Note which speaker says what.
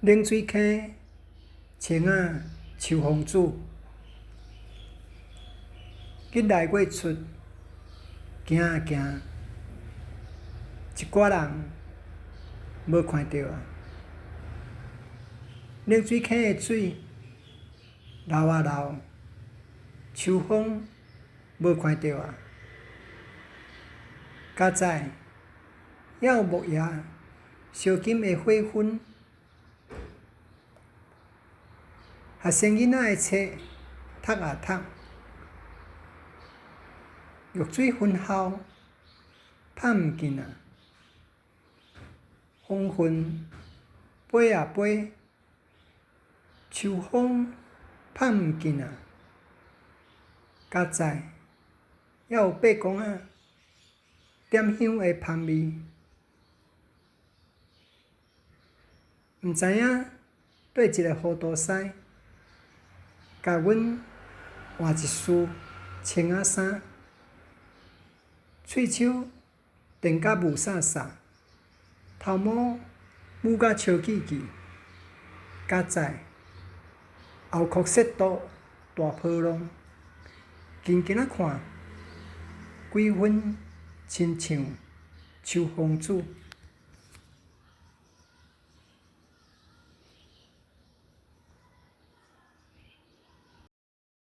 Speaker 1: 冷水溪青仔秋风子，日来月出，行啊行，一寡人无看到啊。冷水溪的水流啊流，秋风无看到啊。较早还有木叶烧金的火熏，学生囡仔的册读啊读，药水熏喉拍毋紧啊。黄昏飞啊飞，秋风拍毋紧啊。较早还有八公仔点香的香味，毋知影对一个糊涂师，甲阮换一束青仔衫，喙手电甲雾煞煞，头毛舞甲笑叽叽。较早后裤雪肚大波浪，近近仔看，几分亲像秋风子。